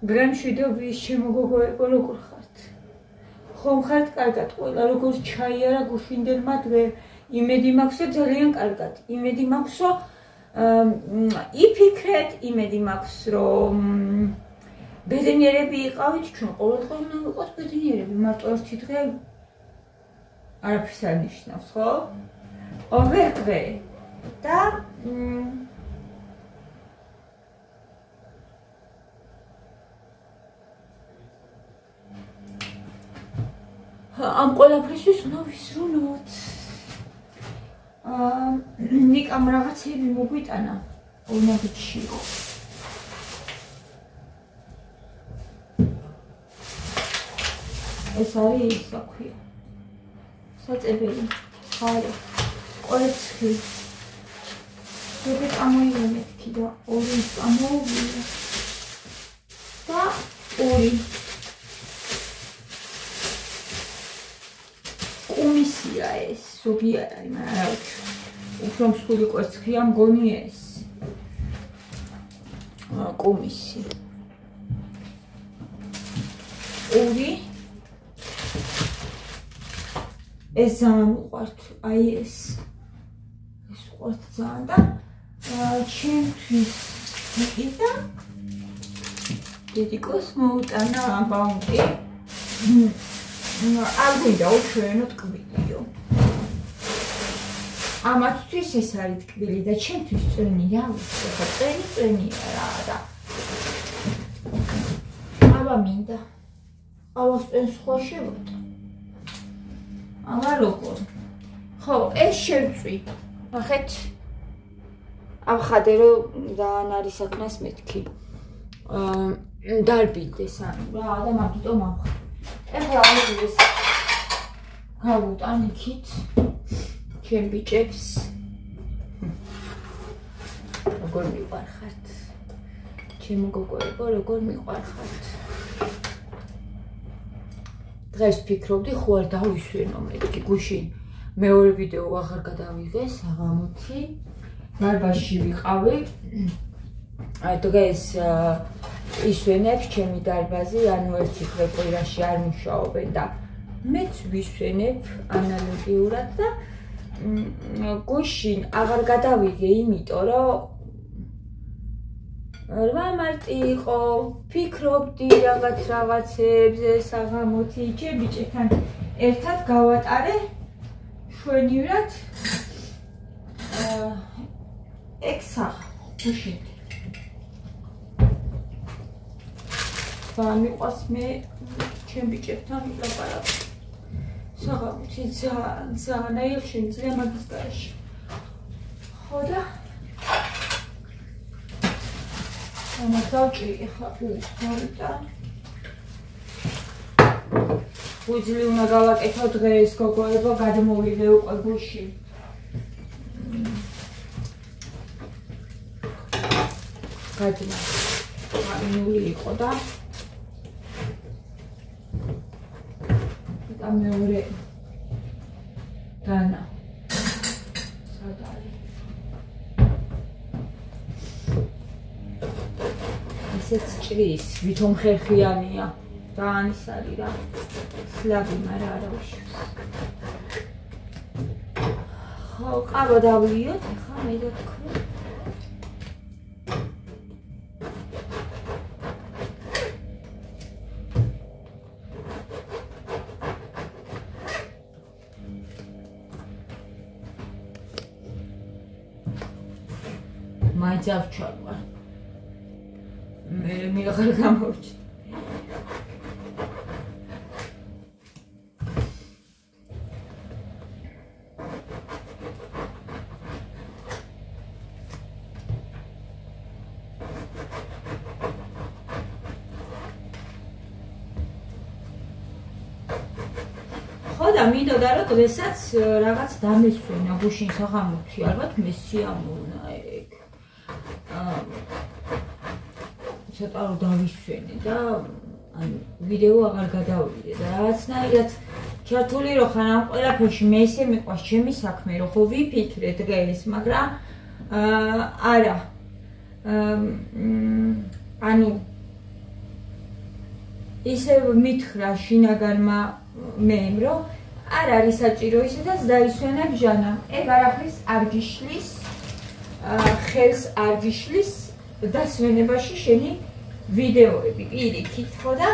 ბრამშვიდობის შემოგოგოებო როგორ ხართ? ხომ ხართ კარგად ყველა როგორც ჩაიარა გუშინდელმა დღე იმედი მაქვს რომ ძალიან კარგად იმედი მაქვს რომ იფიქრეთ იმედი მაქვს რომ ბედნიერები იყავით ჩვენ ყოველდღე უნდა ვიყოთ ბედნიერები მარტო ერთი დღე არაფერს არ ნიშნავს ხო? ორ დღე და ამ ყველაფრისთვის უნდა ვისრულოთ. ნიკამ რაღაცები მოგვიტანა ორმაგეთში იყო. ეს არის ისა ქვია. საწებელი, ხარი, კვერცხი. ზოგადად ამოიღე მეთქი და ორი ამოვიდა. და ორი კომისია ეს ზოგი არის, მაგრამ რა ვიცი. უფრო მსხვილი კვერცხია მგონი ეს. კომისი. ორი ეს ძალიან უყვართ, აი ეს უყვართ ძალიან და ჩემთვის მიყიდა დედიკოს მოუტანა ბაუნტი. არ გვინდა უჩვენო ტკბილიო. ამათთვის ეს არის ტკბილი და ჩემთვის წვენი რა ვიცი, ხა წვენია რა და აბა მინდა. აბას წვენს ხო შევოტა. აბა როგორ? ხო, ეს შევწვი. ნახეთ. ავხადე რომ ძალიან არის აქნას მეთქი. დარბიდეს ანუ რა და მაგიტომ ავხადე. ეხლა ამის გავუტან იქით ჩემ ბიჭებს როგორ მიყვარხართ ჩემო გოგოებო როგორ მიყვარხართ დღეს ვფიქრობდი ხო არ დავისვენო მეთქი გუშინ მეორე ვიდეო აღარ გადავიღე საღამოთი დარბაზში ვიყავი დღეს ისვენებს ჩემი დარბაზი, ანუ ერთი დღე კვირაში არ მუშაობენ და მეც ვისვენებ ანალოგიურად და გუშინ აღარ გადავიღე, იმიტომ რომ 8 მარტი იყო, ვფიქრობდი რაღაცებზე საღამოთი, ჩემ ბიჭებთან ერთად გავატარე შვენივრად ექსახ გუშინ მიყვარს მე ჩემ ბიჭებთან ვილაპარაკო. საღამოთი ძალიან აი შემიძლია მაგის გარეშე. ხო და დავჭრი ახლა უცნაურია. უძლი უნდა გავაკეთო დღეს გოგოებო გადმოვიდე უკვე გუშინ. გადმო. ამინული იყო და მეორე დანა სად არის ესეც ჭრის ვითომ ხერხიანია ძალიან ის არის რა სლაბი მაგრამ არა უშავს ხო ყავა დავლიოთ ხა მე და თქვი დავჩალვა მე აღარ გამოვჭი ხო და მინდოდა რომ დღესაც რაღაც დამესვენა გუშინ საღამოთი ალბათ მე სიამოვნა ეგ ცოტა რომ დავისვენე და ანუ ვიდეო აღარ გადავიდე და რაღაცნაირად ჩართული რო ხარ ამ ყველაფერში მე ისე მიყვარს ჩემი საქმე რო ხო ვიფიქრე დღეს მაგრამ არა ანუ ისე მითხრა შინაგანმა მემ, რომ არ არის საჭირო ისედაც დაისვენებ ჟანამ. ეგ არაფრის არ გიშლის, ხელს არ გიშლის დასვენებაში შენი ვიდეოები პირიქით, ხო და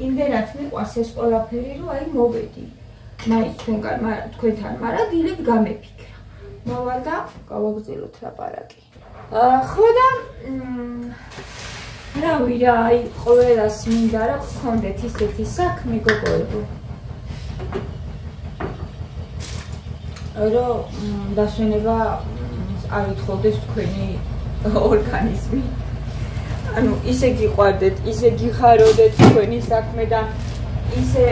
იმდენად მიყვარს ეს ყველაფერი, რომ აი მოვედი. მაინც თქვენთან, მაგრამ დილით გამეფიქრა. მოვალ და გავაგრძელოთ ლაპარაკი. ხო და რავი რა, აი ყველას მინდა რომ გქონდეთ ისეთი საქმე გოგოებო. რომ დასვენება არ ითხოვდეს თქვენი ორგანიზმი. ანუ ისე გიყვარდეთ, ისე გიხაროდეთ თქვენი საქმე და ისე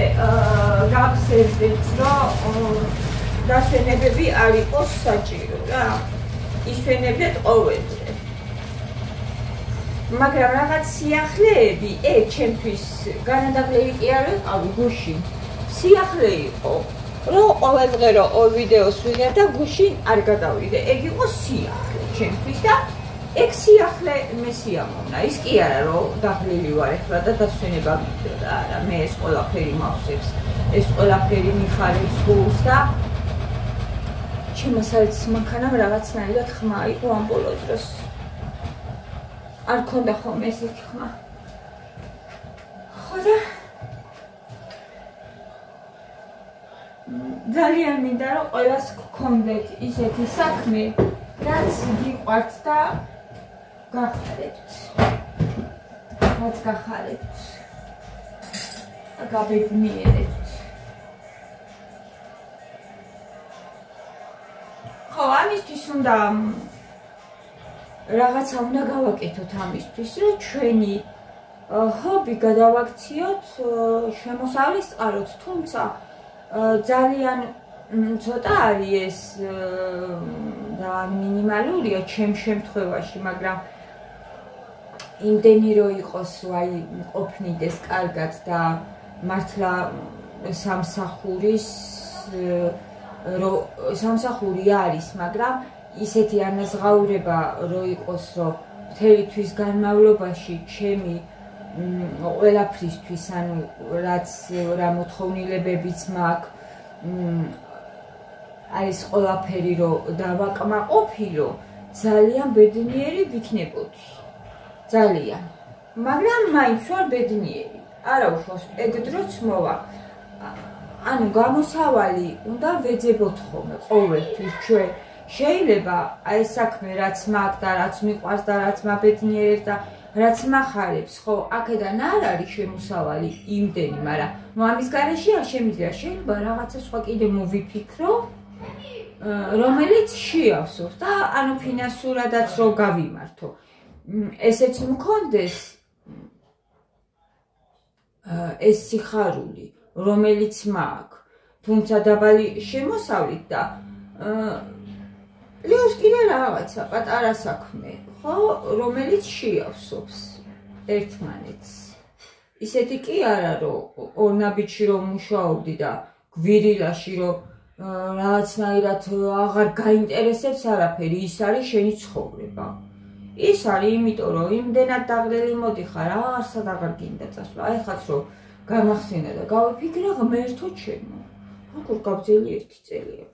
გაფსერდეთ, რომ დასვენებები არ იყოს საჭირო რა. ისვენებდეთ ყოველდღე. მაგრამ რაღაც სიახლეები, ჩემთვის განადაღლილი კი არ ვიყავი გუშინ. სიახლე იყო, რომ ყოველდღე რომ ორ ვიდეოს ვიღებ და გუშინ არ გადავიდე. ეგ იყო სიახლე ჩემთვის და ეგ სიახლე მე სიამოვნა. ის კი არა რომ დაღლილი ვარ ეხლა და დასვენება მიდოდა. არა, მე ეს ყველაფერი მახსოვს. ეს ყველაფერი მიხარებს გულს და ჩემასაც მანქანამ რაღაცნაირად ხმა იყო ამ ბოლო დროს. არ ქონდა ხოლმე ესეთი ხმა. ხო და ძალიან მინდა რომ ყველას გქონდეთ ისეთი საქმე, რაც გიყვართ და გახარებთ. რაც გახარებთ. გაბედნიერებთ. ხო, ამისთვის უნდა რაღაცა უნდა გავაკეთოთ ამისთვის, რომ ჩვენი ჰობი გადავაქციოთ შემოსავლის წყაროთ, თუმცა ძალიან ცოტა არის ეს და მინიმალურია ჩემ შემთხვევაში, მაგრამ იმდენი რომ იყოს, აი, ყოფნიდეს კარგად და მართლა სამსახური არის, მაგრამ ისეთი ანაზღაურება რო იყოს, რომ მთელი თვის განმავლობაში ჩემი ყველაფრისთვის, ანუ რაც რა მოთხოვნილებებიც მაქვს, არის ყველაფერი რომ დავაკმაყოფილო, ძალიან ბედნიერი ვიქნებოდი. ძალიან. მაგრამ მაინც ვარ ბედნიერი. არა უშავს, ეგ დროც მოვა. ანუ გამოსავალი უნდა ვეძებოთ ხოლმე ყოველთვის ჩვენ. შეიძლება აი საქმე რაც მაქვს და რაც მიყვარს და რაც მაბედნიერებს და რაც מחარებს, ხო, აქედან არ არის შემოსავალი იმდენი, მაგრამ ამის გარეშე არ შემიძლია, შეიძლება რაღაცა სხვა კიდე მოვიფიქრო, რომელიც შეავსოს და ანუ ფინანსურადაც რო გავიმართო. ესეც მქონდეს ეს სიხარული, რომელიც მაქვს, თუმცა დაბალი შემოსავლით და პლუს კიდე რაღაცა პატარა საქმე, ხო, რომელიც შეავსობს ერთმანეთს. ისეთი კი არა, რომ ორ ნაბიჯში რომ მუშაობდი და გვირილაში რომ რაღაცნაირად აღარ გაინტერესებს არაფერი, ის არის შენი ცხოვრება. ის არის იმიტომ, რომ იმდენად დაღლილი მოდიხარ, არსად აღარ გინდა წასვლა. აი ხაც რომ გამახსენა და გავიფიქრე, ღმერთო ჩემო, როგორ გავძელი ერთი წელია.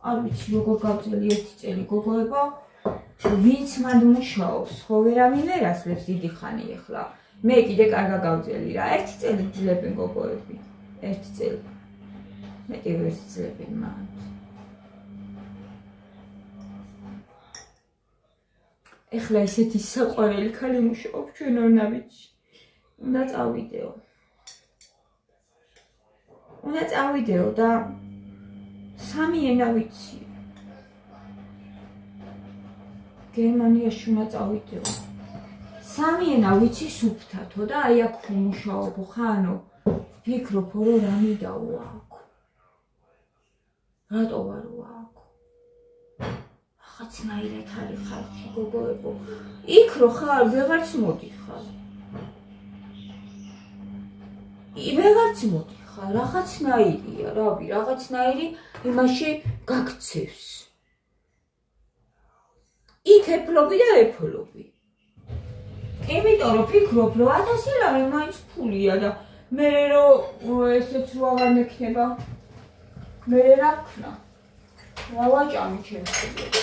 არ ვიცი როგორ გავძელი ერთი წელი გოგოებო, ვინც მანდ მუშაობს, ხო ვერავინ ვერ ასლებს დიდი ხანი ეხლა. მე კიდე კარგა გავძელი რა, ერთი წელი ძლებენ გოგოები, ერთი წელი. მეტი ვერ ძლებენ მანდ. ეხლა ისეთი საყვარელი ქალი მუშაობს ჩვენ ორ ნაბიჯში. უნდა წავიდეო. უნდა წავიდეო და სამი ენა ვიცი. გერმანიაში უნდა წავიდეო. სამი ენა ვიცი სუფთათო და აი აქ ვმუშაობ ხანო. ვფიქრობ რომ რა მიდაო აქ. რატო ვარო აქ? რაღაცნაირად არის ხალხი გოგოებო. იქ რო ხარ ვეღარც მოდიხარ. ვეღარც მოდიხარ, რაღაცნაირია, რავი, რაღაცნაირი იმაში გაქცევს. იქ ეფლობი და ეფლობი. იმიტომ რომ ფიქრობ რომ 1000 ლარი მაინც ფულია და მე რომ ესეც რო აღარ მექნება მე რა ვქნა რა ვაჭამი ჩემს შეგებს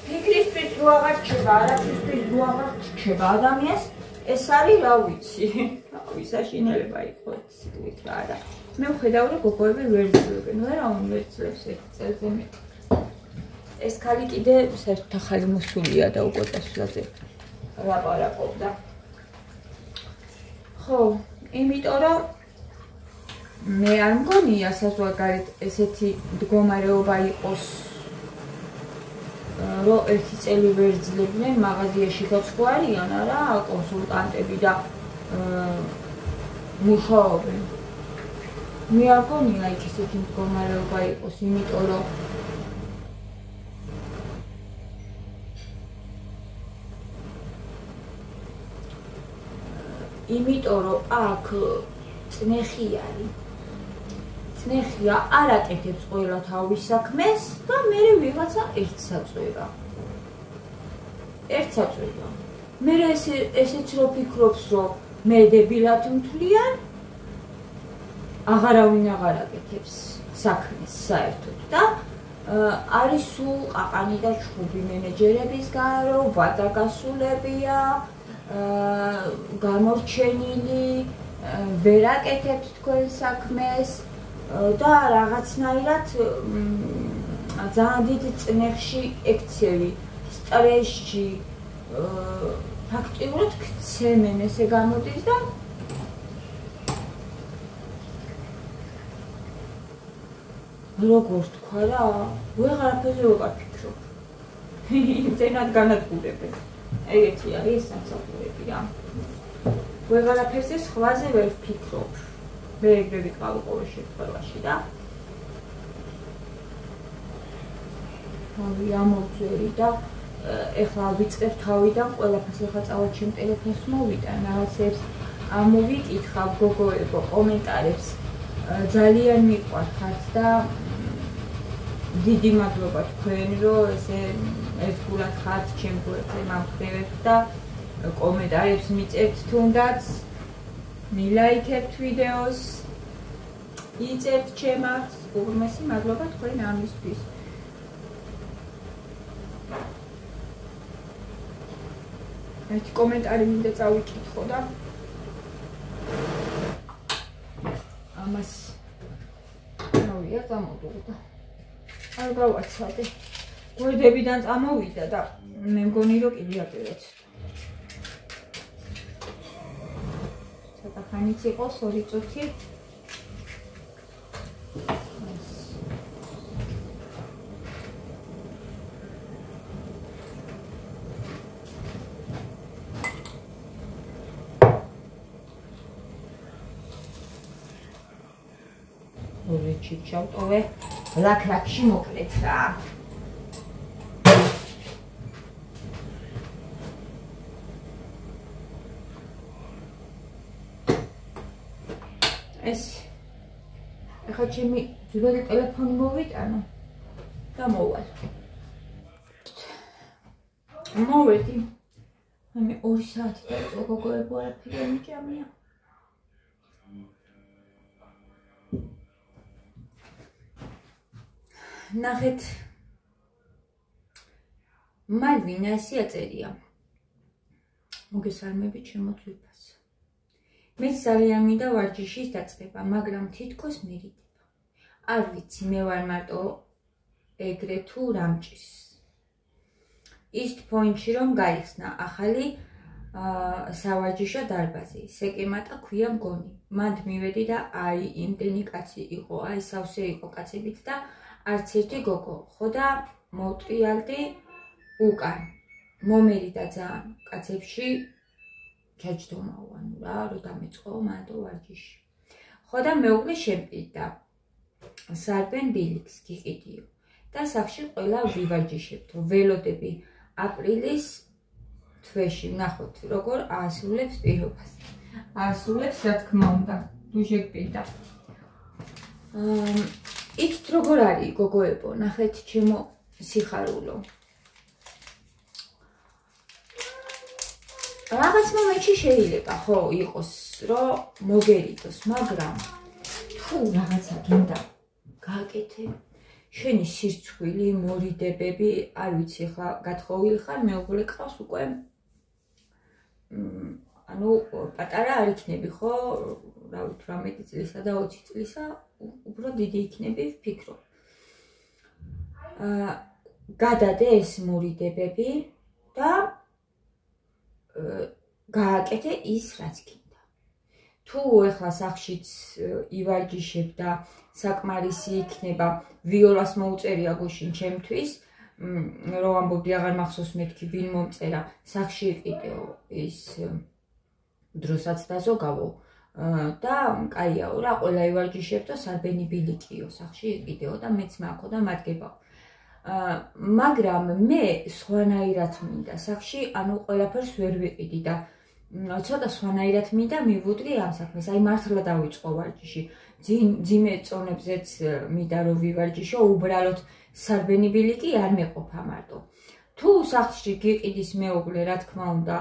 ფიქრისთვის რო აღარ რჩება არაფრისთვის რო აღარ რჩება ადამიანს ეს არის რა ვიცი ვისაშინელება იყო ციკლით რა და მე ვხედავ რომ გოგოები ვერ ძლევენ ვერავინ ვერ ძლევს ერთ წელზე მეტი ეს ქალი კიდე საერთოდ ახალი მოსულია და უკვე წასვლაზე ლაპარაკობდა ხო იმიტომ რომ მე არ მგონია საზღვარგარეთ ესეთი მდგომარეობა იყოს რომ ერთი წელი ვერ ძლებდნენ მაღაზიაში გაცხوارიან არა კონსულტანტები და მუშაობენ მე არ მგონია იქ ესეთი მდგომარეობა იყოს იმიტომ რომ აქ წნეხი არის წნეხია არ აკეთებს ყველა თავის საქმეს და მე ვიღაცა ერთს აწვევა მე ესეც რო ფიქრობს რომ მე დებილად მთლიან აღარავინ აღარ აკეთებს საქმეს საერთოდ და არის სულ ყაყანი და ჩხუბი მენეჯერების გარო ვადაგასულებია გამორჩენილი ვერ აკეთებს თქვენ საქმეს და რაღაცნაირად ძალიან დიდ წნეხში ექცევი სტრესში ფაქტიურად ქცემენ ესე გამოდის და როგორ თქვა რა ვეღარაფერზე ვეღარ ფიქრობ იმდენად განადგურებენ ეგეთი არის სამსახურები რა ვეღარაფერზე სხვაზე ვერ ვფიქრობ მე ეგრე ვიყავი ყოველ შემთხვევაში და ამოვწერი და ეხლა ვიწყებ თავიდან ყველაფერს ეხლა წავალ ჩემ ტელეფონს მოვიდა რაღაცებს ამოვიკითხავ გოგოებო კომენტარებს ძალიან მიყვარხართ და დიდი მადლობა თქვენ რომ ესე ერთგულად ხართ ჩემ გვერდზე მომხდევთ და კომენტარებს მიწერთ თუნდაც მილაიქებთ ვიდეოს იწერთ ჩემს უღრმესი მადლობა თქვენ ამისთვის ერთი კომენტარი მინდა წავიკითხო და ამას ნოვია წამოვიდა არ გავაცადე გვერდებიდან წამოვიდა და მე მგონი რომ კიდე აკეთებს ცოტა ხანიც იყო 2 წუთი ჩავტოვე ლაქ-ლაქში მოკლეთ რა ეს ახლა ჩემი ძველი ტელეფონი მოვიტანო და მოვალ მოვედი მე 2 საათი დაიწყო გოგოებო არაფერი არ მიჭამია ნახეთ მალვინასი აწერია მოგესალმებით ჩემო ძვირფას მე ძალიან მინდა ვარჯიშის დაწყება მაგრამ თითქოს მერიდება არ ვიცი მე ვარ მარტო ეგრე თუ რამჭის East Point-ში რომ გაიხსნა ახალი სავარჯიშო დარბაზი სეკემატა ქვია მგონი მანდ მივედი და აი იმდენი კაცი იყო აი სავსე იყო კაცებით და არც ერთი გოგო ხო და მოვტრიალდი უკან მომერიდა ძალიან კაცებში ჩაჯდომაო ანუ რა რომ დამეწყო მანდ ვარჯიში ხო და მეუღლე შემპირდა და სარბენ ბილიქს გიყიდიო და სახში ყველა ვივარჯიშებთო ველოდები აპრილის თვეში ნახოთ როგორ აასრულებს პირობას აასრულებს რა თქმა უნდა თუ შეგპირდა იცით როგორ არის გოგოებო ნახეთ ჩემო სიხარულო რაღაც მომენტში შეიძლება ხო იყოს რომ მოგერიდოს, მაგრამ თუ რაღაცა გინდა გააკეთე, შენი სირცხვილი, მორიდებები, არ ვიცი ხა გათხოვილი ხარ, მეუღლე ყავს უკვე ანუ პატარა არ იქნები ხო, რა ვიცი 18 წლისა და 20 წლისა, უფრო დიდი იქნები ვფიქრობ. გადადე ეს მორიდებები და გააკეთე ის რაც გინდა. თუ ეხლა სახშიც ივარჯიშებ და საკმარისი იქნება ვიოლას მოუწერია გუშინ ჩემთვის, რომ ამბობდი აღარ მახსოვს მეთქი ვინ მომწერა, სახში იყიდეო ის დროსაც დაზოგავო და კაიაო რა, ყველა ივარჯიშებდო, სარბენი ბილიკიო, სახში იყიდეო და მეც მაყო და მადგებაო. მაგრამ მე სხვანაირად მინდა სახში, ანუ ყველაფერს ვერ ვიყიდი და ცოტა სხვანაირად მინდა მივუდგე ამ საქმეს, აი მართლა დავიწყო ვარჯიში. ძიმე წონებზეც მინდა რომ ვივარჯიშო, უბრალოდ სარბენი ბილიკი არ მეყოფა მარტო. თუ სახში გიყიდის მეუღლე, რა თქმა უნდა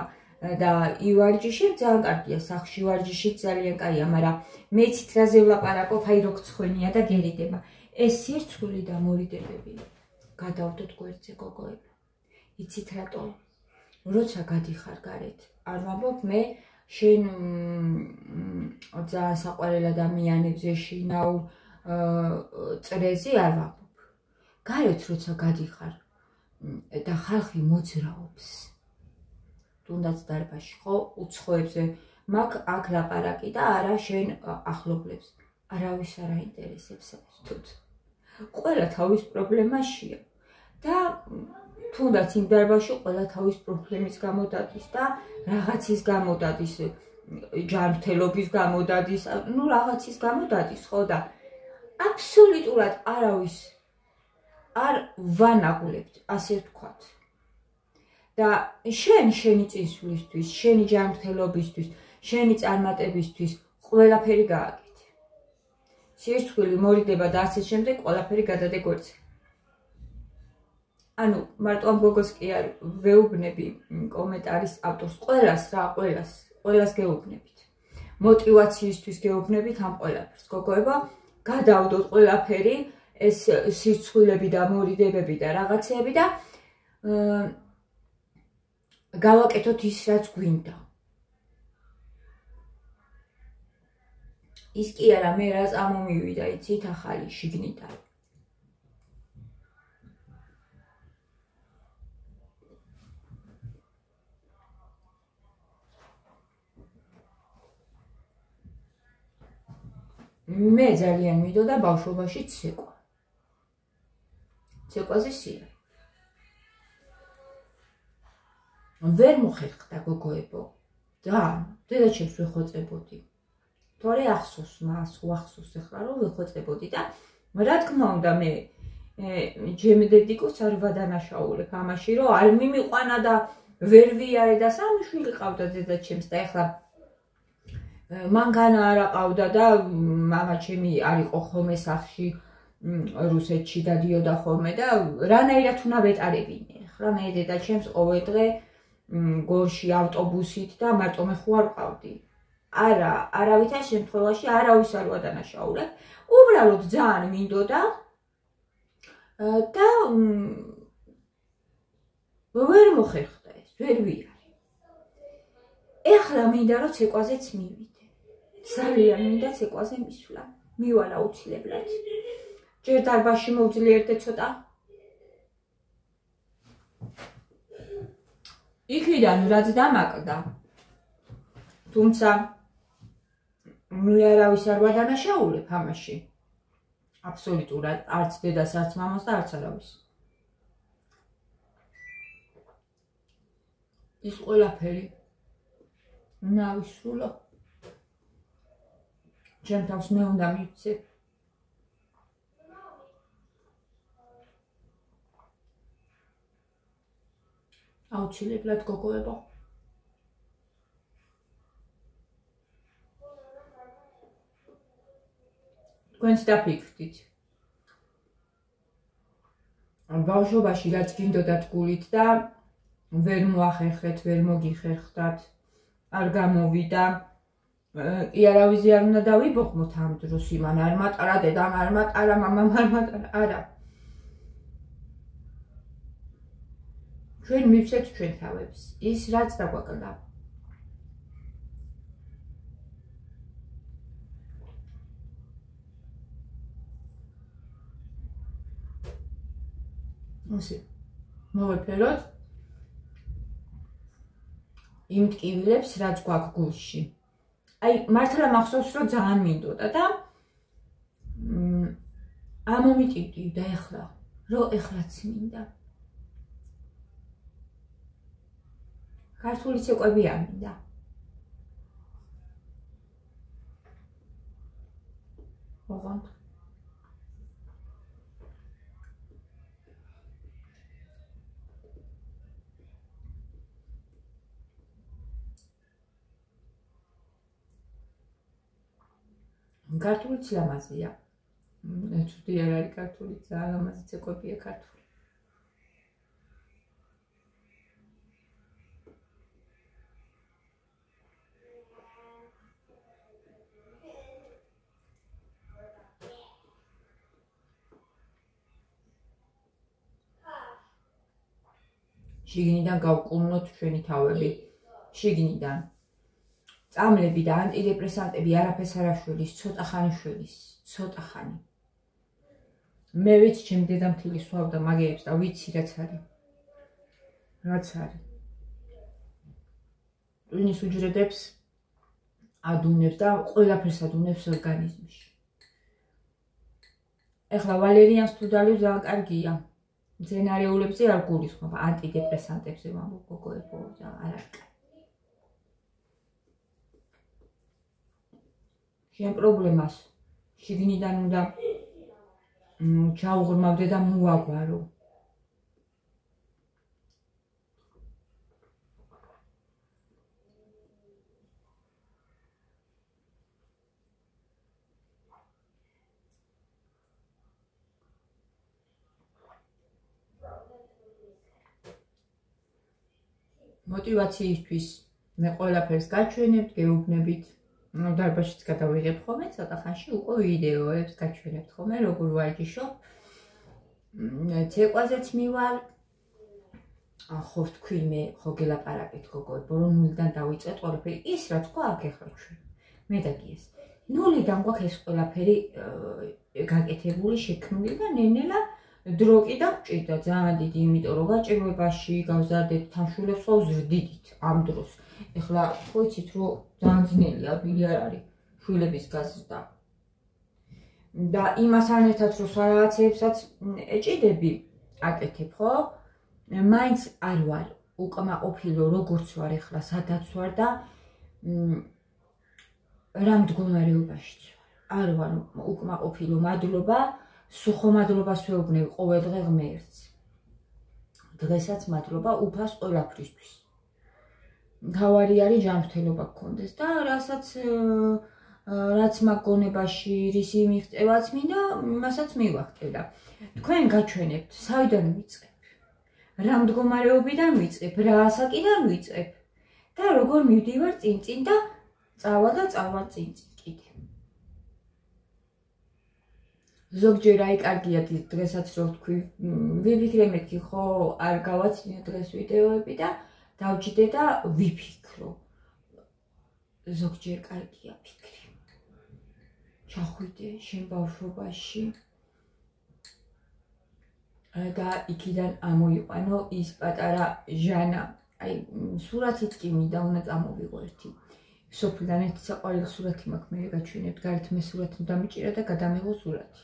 და ივარჯიშებ, ძალიან კარგია, სახში ვარჯიშიც ძალიან კაია, მაგრამ მეცით რაზე ვლაპარაკობ, აი რო გცხვენია და გერიდება. ეს სირცხვილი და მორიდებები გადავდოთ გვერდზე გოგოებო. იცით რატო? როცა გადიხარ გარეთ, არ ვამბობ მე შენ ძალიან საყვარელ ადამიანებზე შინაურ წრეზე არ ვამბობ. გარეთ როცა გადიხარ და ხალხი მოძრაობს, თუნდაც დარბაზში ხო, უცხოებზე მაქვს აქ ლაპარაკი და არა შენ ახლობლებს. არავის არ აინტერესებს საერთოდ. ყველა თავის პრობლემაშია და თუნდაც იმ დარბაზში ყველა თავის პრობლემის გამო დადის და რაღაცის გამო დადის, ჯანმრთელობის გამო დადის, ნუ რაღაცის გამო დადის ხო და აბსოლუტურად არავის არ ვანაღლებთ, ასე ვთქვათ. და შენი წინსვლისთვის, შენი ჯანმრთელობისთვის, შენი წარმატებისთვის ყველაფერი გააკეთე. სირცხვილი, მორიდება და ასე შემდეგ ყველაფერი გადადე გვერდზე. ანუ მარტო ამ გოგოს კი არ ვეუბნები კომენტარის ავტორს, ყველას რა, ყველას გეუბნებით. მოტივაციისთვის გეუბნებით ამ ყველაფერს. გოგოებო, გადავდოთ ყველაფერი, ეს სირცხვილები და მორიდებები და რაღაცეები და გავაკეთოთ ის რაც გვინდა. ის კი არა, მე რა წამომივიდა, იცით, ახალი შიგნიდან. მე ძალიან მინდოდა ბავშვობაში ცეკვა. ცეკვაზე სია. ვერ მოხერხდა გოგოებო. და დედაჩემს ვეხოწებოდი. თორე ახსოვს მას, უახსოვს ეხლა რომ ვეხოწებოდი და რა თქმა უნდა მე ჯემ დედიკოს არ ვადანაშაულებ ამაში რომ არ მიმიყვანა და ვერ ვიარე და სამი შვილი ყავდა დედაჩემს და ეხლა მანგანა არა ყავდა და მამა ჩემი არ იყო ხოლმე სახში რუსეთში დადიოდა ხოლმე და რანაირად უნდა ვეტარებინე. ეხლა მე დედაჩემს ყოველ დღე გორში ავტობუსით და მარტო მე ხო არ ვყავდი. არა, არავითარ შემთხვევაში არავის არ ვადანაშაულებ. უბრალოდ ძალიან მინდოდა და ვერ მოხერხდა ეს, ვერ ვიარე. ეხლა მინდა რომ ცეკვაზეც მივიდე. ძალიან მინდა ცეკვაზე მისვლა. მივალ აუცილებლად. ჯერ დარბაზში მოვძლიერდე ცოტა. იქიდან რაც დამაკდა. თუმცა მე არავის არ ვადანაშაულებ ამაში. აბსოლუტურად არც დედას, არც მამას და არც არავის. ის ყველაფერი ნავისრულო. ჩემ თავს მე უნდა მივცე. აუცილებლად გოგოებო. თქვენც დაფიქრდით. ბავშვობაში რაც გინდოდათ გულით და ვერ მოახერხეთ, ვერ მოგიხერხდათ. არ გამოვიდა. კი არავის არ უნდა დავიბოხმოთ ამ დროს იმან არ მატარა, დედამ არ მატარა, მამამ არ მატარა, არა. ჩვენ მივცეთ ჩვენ თავებს, ის რაც დაგვაკლდა. ასე მოვეფეროთ იმ ტკივილებს, რაც გვაქვს გულში. აი, მართლა მახსოვს, რომ ძალიან მინდოდა და ამომიტივდი და ეხლა, რომ ეხლაც მინდა. ქართული ცეკვები ამინდა. ოღონდ ქართული ლამაზია. ცუდი არ არის ქართული, ძალიან ლამაზი ცეკვებია ქართული. შიგნიდან გავკუნოთ ჩვენი თავები. შიგნიდან. წამლები და ანტიდეპრესანტები არაფერს არ აშველის, ცოტა ხანი შველის, ცოტა ხანი. მე ვიცი, ჩემი დედამთილი სვავდა მაგეებს და ვიცი რაც არის. რაც არის. ტვინის უჯრედებს ადუნებს და ყველაფერს ადუნებს ორგანიზმში. ეხლა ვალერიანს თუ დალევ ძალიან კარგია. მცენარეულებზე არ გულისხმობ, ანტიდეპრესანტებზე ვამბობ გოგოებო, არ არის. შენ პრობლემას შიგნიდან უნდა ჩაუღრმავდე და მოაგვარო. მოტივაციისთვის მე ყველაფერს გაჩვენებთ, გეუბნებით. დარბაზშიც გადავიღებ ხოლმე, ცოტა ხანში უკვე ვიდეოებს გაჩვენებთ ხოლმე, როგორ ვაიჯიშობ. ცეკვაზეც მივალ. ხო თქვი მე ხო გელაპარაკეთ გოგოებო, რომ ნულიდან დავიწყეთ ყველაფერი. ის რაც გვაქვს ახლა ჩვენ. მე და გიეს. ნულიდან გვაქვს ეს ყველაფერი გაკეთებული, შექმნილი და ნენელა დრო კი დაგჭირდა ძალიან დიდი, იმიტომ რომ გაჭირვებაში გავზადეთ თანშულებს ხო ვზრდიდით ამ დროს. ეხლა ხო იცით რომ ძალიან ძნელია, ბილი არ არის შვილების გაზრდა. და იმასთან ერთად რომ რაღაცეებსაც ეჭიდები, აკეთებ, ხო? მაინც არ ვარ უკმაყოფილო, როგორც ვარ ეხლა, სადაც ვარ და რა მდგომარეობაშიც ვარ. არ ვარ უკმაყოფილო, მადლობა, სუხო მადლობას ვეუბნები ყოველ დღე ღმერთს. დღესაც მადლობა უფას ყველაფრისთვის. თავარი არის ჯანმრთელობა გქონდეს და რაც მაგონებაში რისი მიღწევაც მინდა, იმასაც მივახტე და თქვენ გაჩვენებთ, საიდან ვიწყებ, რა მდგომარეობიდან ვიწყებ, რა ასაკიდან ვიწყებ და როგორ მივდივარ წინ და წავალ წინ კიდე. ზოგჯერ აი კარგია დღესაც რო თქვი, ვიფიქრე მეთქი ხო არ გავაცინე დღეს ვიდეოები და დავჭიდე და ვიფიქრო. ზოგჯერ კარგია ფიქრი. ჩახვიდე შენ ბავშვობაში და იქიდან ამოიყვანო ის პატარა ჟანა. აი სურათიც კი მინდა უნდა წამოვიღო ერთი. სოფლიდან ერთი საყვარელი სურათი მაქვს, მე გაჩვენებთ, გარეთ მე სურათი დამიჭირა და გადამიღო სურათი.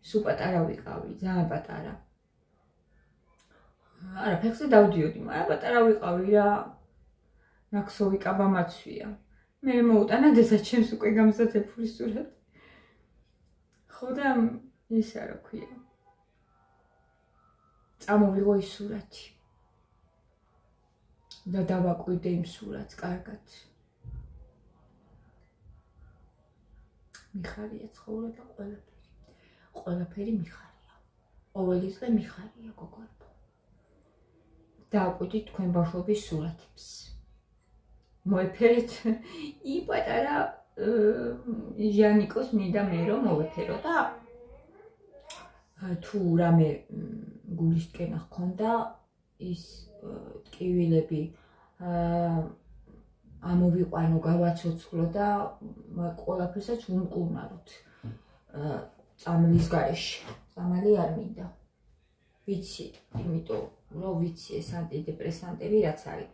სულ პატარა ვიყავი, ძალიან პატარა. არა, ფეხზე დავდიოდი, მაგრამ პატარა ვიყავი რა. ნაქსოვი კაბა მაცვია. მე მოუტანა დესაც ჩემს უკვე გამზადებული სურათი. ხო და ის რა ქვია. წამოვიღო ის სურათი. და დავაკვირდე იმ სურათს კარგად. მიხარია ცხოვრება ყველაფერი. ყველაფერი მიხარია. ყოველი დღე მიხარია გოგოებო. დააკვირდით თქვენ ბავშვობის სურათებს. მოეფერეთ იმ პატარა ჟანიკოს მინდა მე რომ მოვეფერო და თუ რამე გულისკენა ჰქონდა ის ტკივილები ამოვიყვანო, გავაცოცხლო და ყველაფერსაც ვუმკურნალოთ წამლის გარეშე. წამალი არ მინდა. ვიცი, იმიტომ რომ ვიცი ეს ანტიდეპრესანტები რაც არის.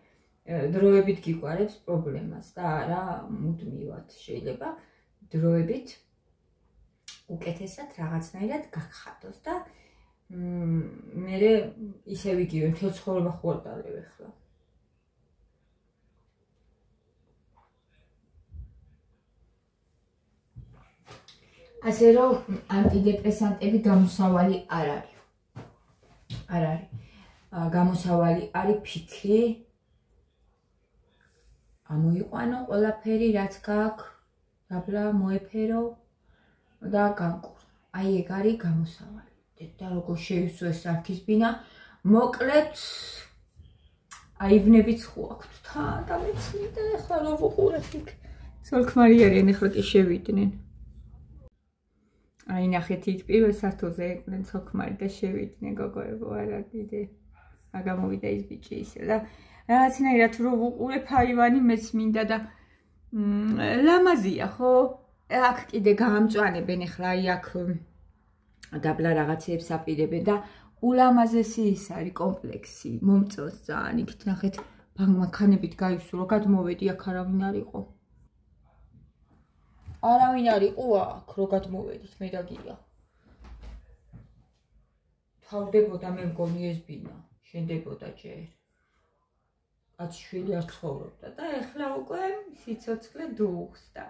დროებით გიყვარებს პრობლემას და არა მუდმივად. შეიძლება დროებით უკეთესად რაღაცნაირად გაგხადოს და მე ისევ იგივე მთელ ცხოვრება ხوارდალევ ახლა. ასე რომ ანტიდეპრესანტები გამოსავალი არ არის. არ არის. გამოსავალი არის ფიქრი. ამოიყვანო ყველაფერი რაც გაქვს, დაბლა მოეფერო და განკურნო. აი ეგ არის გამოსავალი. და როგორ შეივსო ეს არქის ბინა, მოკლედ აივნებიც ხო აქვთ თან და მეც მინდა ახლა რომ ვუყურებ იქ. სოლქმარი არიან ახლა კი შევიდნენ. აი ნახეთ იქ პირველ სართულზე იყვნენ სოლქმარი და შევიდნენ გოგოებო არა კიდე. გამოვიდა ის ბიჭი ისე და რაღაცნაირად რომ ვუყურებ აივანი მეც მინდა და ლამაზია ხო? აქ კიდე გაამწვანებენ ახლა აი აქ დაბლა რაღაცებს აპირებენ და ულამაზესი ის არის კომპლექსი მომწონს ძალიან იქით ნახეთ ბაღმანქანებით გაივსურო გადმოვედი აქ არავინ არ იყო არავინ არ იყო აქ რო გადმოვედით მე და გია თავდებოდა მე მგონი ეს ბინა შენდებოდა ჯერ კაცი შვილი არ ცხოვრობდა და ეხლა უკვე სიცოცხლე დუხს და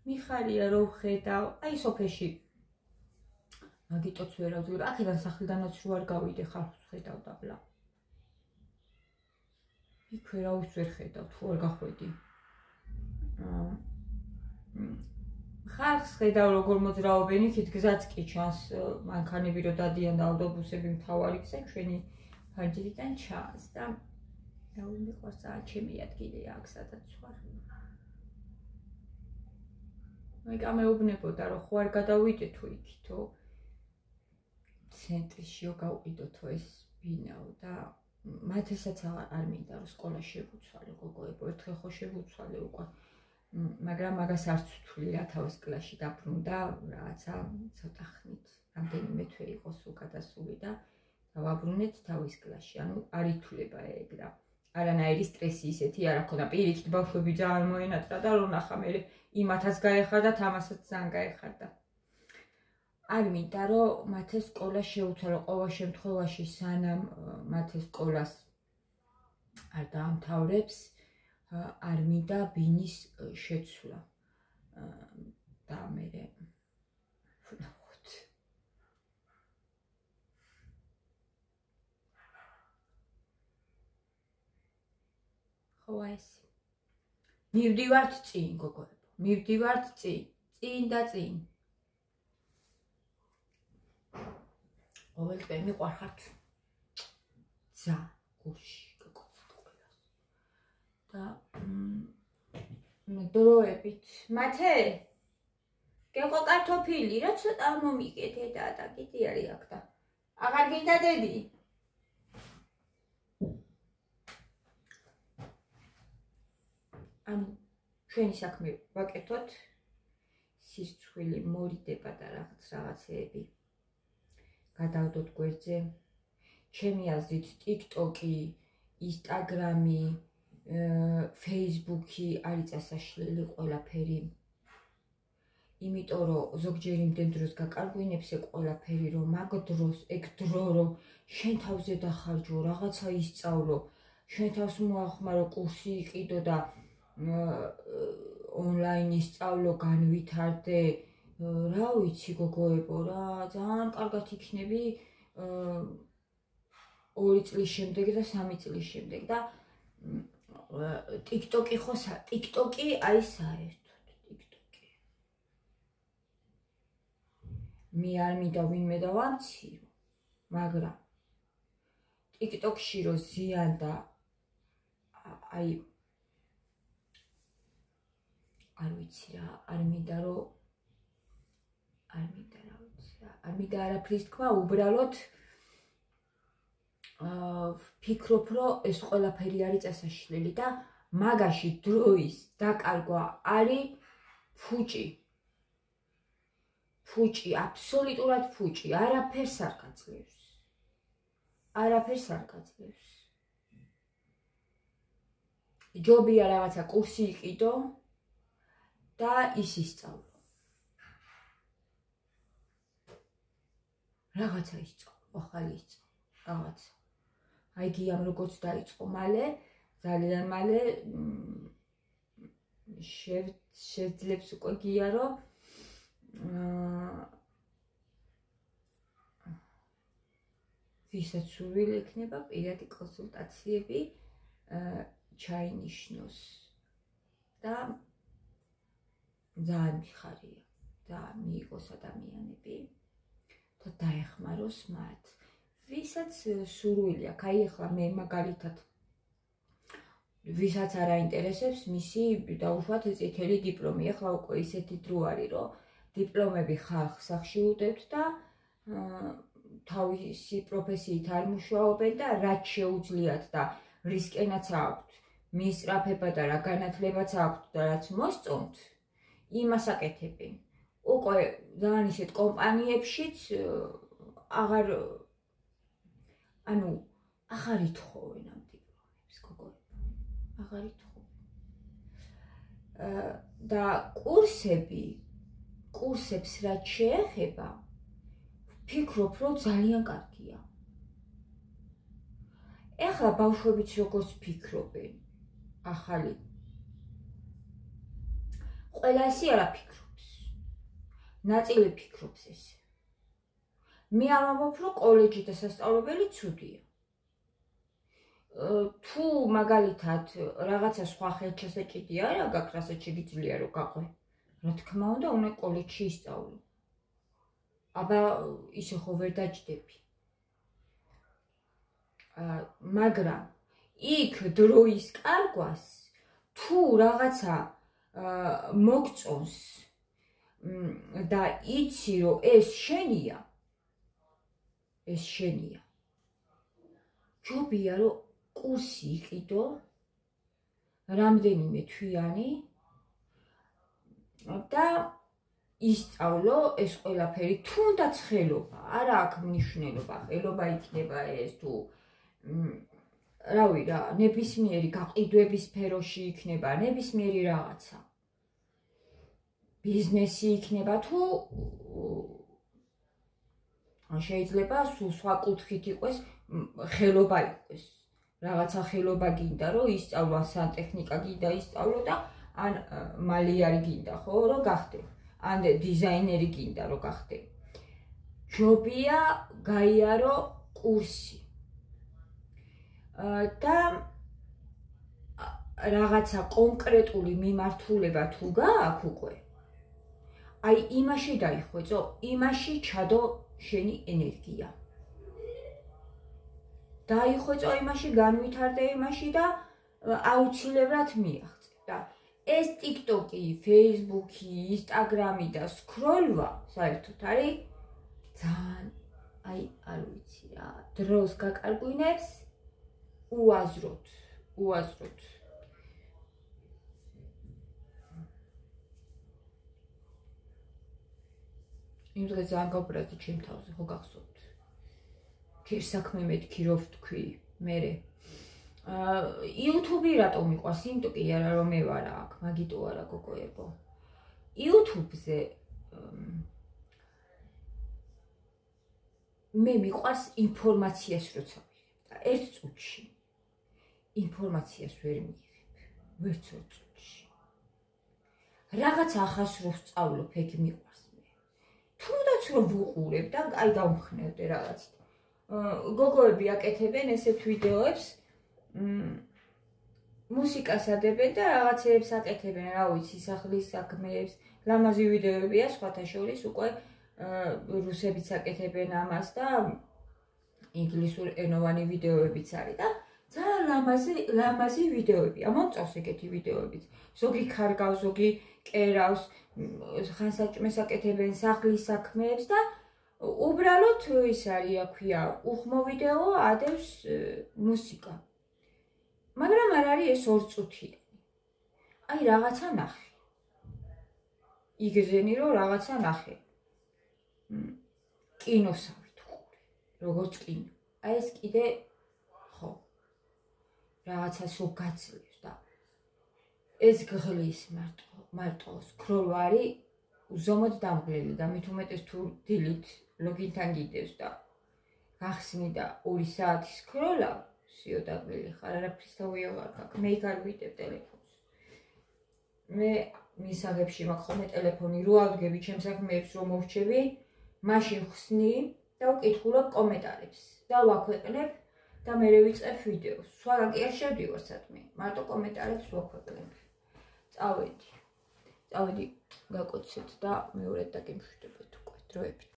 მიხარია რომ ხედავ, აი სოფეში მაგიტოც ვერ ავძვირ, აქედან სახლიდანაც რო არ გავიდე ხალხს ხედავ დაბლა. იქ ვერავის ვერ ხედავ, თუ არ გახვედი. ხალხს ხედავ როგორ მოძრაობენ, იქით გზაც კი ჩანს, მანქანები რო დადიან და ავტობუსები მთავარი გზა ჩვენი ფარჯერიდან ჩანს და მიყვარს ძალიან ჩემი ადგილია აქ სადაც ვარ. მეუბნებოდა რომ ხო არ გადავიდე თუ იქითო ცენტრიშიო გავყიდოთო ეს ბინაო და მათ ესაც არ მინდა რომ სკოლა შევუცვალე გოგოებო ერთხელ ხო შევუცვალე უკვე მაგრამ მაგას არც ვთვლი რა თავის კლასში დაბრუნდა რაღაცა ცოტა ხნით რამდენიმე თვე იყოს უკადასული და დავაბრუნეთ თავის კლასში ანუ არ ითვლება ეგ და არანაირი სტრესი ისეთი არ აქვს პირიქით ბავშვები ძალიან მოენატრა და რომ ნახა მე იმათაც გაეხარდა თამასაც ძალიან გაეხარდა არ მინდა რომ მათ ეს სკოლა შეუცვალო ყოველ შემთხვევაში სანამ მათ ეს სკოლას არ დაამთავრებს არ მინდა ბინის შეცვლა და მე ვნახოთ ხო ეს მივდივართ წინ გოგოებო მივდივართ წინ და წინ ყოველ დღე მიყვარხართ ძა გულში გეკოცოთ ყველას და დროებით მათე გეყო კარტოფილი რა ცოტა მომიგეთე და კიდე არის აქ და აღარ გინდა დედი ანუ ჩვენი საქმე ვაკეთოთ სისცხვილი მორიდება და რაღაცეები გადავდოთ გვერდზე ჩემი აზრით TikTok-ი, Instagram-ი, Facebook-ი არის წასაშლელი ყველაფერი იმიტომ რომ ზოგჯერ იმდენ დროს გაკარგვინებს ეგ ყველაფერი რომ მაგ დროს ეგ დრო რომ შენ თავზე დახარჯო რაღაცა ისწავლო შენ თავს მოახმარო კურსი იყიდო და ონლაინ ისწავლო განვითარდე რა ვიცი გოგოებო რა ძალიან კარგად იქნები 2 წლის შემდეგ და 3 წლის შემდეგ და TikTok-ი ხო TikTok-ი აი საერთოდ TikTok-ი მე არ მინდა ვინმე და ვამცირო მაგრამ TikTok-ში რო ზიანდა აი არ ვიცი რა, არ მინდა არაფრის თქვა, უბრალოდ ვფიქრობ, რომ ეს ყველაფერი არის წესაშლილი და მაგაში დროის დაკარგვა არის ფუჭი. ფუჭი, აბსოლუტურად ფუჭი, არაფერს არ გაძლევს. არაფერს არ გაძლევს. ჯობია რაღაცა კურსი იყიდო და ის ისწავლო. რაღაცა ისწავლო, ახალი ისწავლო, რაღაცა. აი გიამ როგორც დაიწყო მალე, ძალიან მალე შეძლებს უკვე გია, რომ ვისაც სურვილი ექნება პირადი კონსულტაციები ჩაინიშნოს და ძალიან მიხარია და მიიღოს ადამიანები და დაეხმაროს მათ. ვისაც სურვილი აქვს, აი ახლა მე მაგალითად ვისაც არ აინტერესებს მისი დაუშვათ წითელი დიპლომი. ახლა უკვე ისეთი დრო არის, რომ დიპლომები ხალხს ახშიუდებთ და თავისი პროფესიით არ მუშაობენ და რაც შეუძლიათ და რისკენაც აქვთ, მისწრაფება და რა განათლებაც აქვთ და რაც მოსწონთ, იმას აკეთებენ. უკვე ძალიან ისეთ კომპანიებშიც აღარ ითხოვენ ამ დიპლომებს, გოგოები. აღარ ითხოვენ. და კურსებს რაც შეეხება, ვფიქრობ, რომ ძალიან კარგია. ეხლა ბავშვებიც როგორც ფიქრობენ, ახალი. ყველა ესე არ აფიქრობს. ნაწილი ფიქრობს ესე. მე არ ვამბობ, რომ კოლეჯი და სასწავლებელი ცუდია. თუ მაგალითად რაღაცა სხვა ხელჩასაჭიდი არა გაქვს, რასაც შეგიძლია რომ გაყვე. რა თქმა უნდა, უნდა კოლეჯში ისწავლო. აბა ისე ხო ვერ დაჯდები. მაგრამ იქ დროის კარგვას თუ რაღაცა მოგწონს და იცი რომ ეს შენია, ჯობია რომ კურსი იყიდო რამდენიმე თვიანი და ისწავლო ეს ყველაფერი, თუნდაც ხელობა, არა აქვს მნიშვნელობა, ხელობა იქნება ეს თუ რავი რა, ნებისმიერი გაყიდვების სფეროში იქნება, ნებისმიერი რაღაცა. ბიზნესი იქნება თუ შეიძლება სულ სხვა კუთხით იყოს, ხელობა იყოს. რაღაცა ხელობა გინდა რომ ისწავლო, სანტექნიკა გინდა ისწავლო და ან მალიარი გინდა ხო რომ გახდე. ან დიზაინერი გინდა რომ გახდე. ჯობია გაიარო კურსი. და რაღაცა კონკრეტული მიმართულება თუ გააქვს უკვე, აი იმაში დაიხვეწო, იმაში ჩადო შენი ენერგია. დაიხვეწო იმაში, განვითარდე იმაში და აუცილებლად მიაღწევ. და ეს TikTok-ი, Facebook-ი, Instagram-ი და სკროლვა საერთოდ არის ძალიან, აი არ ვიცი რა, დროს გაკარგვინებს უაზროდ. იმ დღეს ძალიან გავბრაზდი ჩემ თავზე, ხო გახსოვთ? ქირსაქმე მეთქი რო ვთქვი, მერე. YouTube-ი რატომ მიყვარს? იმიტომ კი არა რომ მე ვარ აქ, მაგიტო არა გოგოებო. YouTube-ზე მე მიყვარს ინფორმაციას როცა ვიღებ და ერთ წუთში ინფორმაციას ვერ მიიღებ, ვერც ორ წუთში. რაღაც ახალს რო ვსწავლობ, ეგ მიყვარს მე. თუნდაც რომ ვუყურებ და აი დავმხნევდე რაღაცით. გოგოები აკეთებენ ესეთ ვიდეოებს, მუსიკას ადებენ და რაღაცეებს აკეთებენ, რა ვიცი, სახლის საქმეებს, ლამაზი ვიდეოებია სხვათა შორის უკვე რუსებიც აკეთებენ ამას და ინგლისურ ენოვანი ვიდეოებიც არის და ძალიან ლამაზი ვიდეოები. ამომწავს ეგეთი ვიდეოებიც. ზოგი ქარგავს, ზოგი კერავს, ხანსაჭმელს აკეთებენ სახლის საქმეებს და უბრალოდ ის არის, რა ქვია, უხმო ვიდეო ადევს მუსიკა. მაგრამ არ არის ეს 2 წუთიანი. აი რაღაცა ნახე. იგზენი რომ რაღაცა ნახე. კინოსავით ხური, როგორც კინო. აი ეს კიდე ხო. რაღაცას უგაცლებს და ეს გღლის მარტო სკროლვარი უზომოდ დამღლელი და მით უმეტეს თუ დილით ლოგინთან გიდევს და გახსნი და 2 საათი სკროლა, სიოდაგლელი ხარ, არაფრის თავია ვარ გაქვს, მე იქ არ ვიდებ ტელეფონს. მე მისაღებში მაქვს ხოლმე ტელეფონი, რო ავდგები ჩემს საქმეებს რომ მოვრჩევი, მაშინ ხსნი და ვკითხულობ კომენტარებს და ვაქვეყნებ და მერე ვიწყებ ვიდეოს. სვლა კი არ შევდივარ სადმე, მარტო კომენტარებს ვაქვეყნებ. წავედი, გაკოცეთ და მეორედ დაგემშვიდობეთ უკვე დროებით.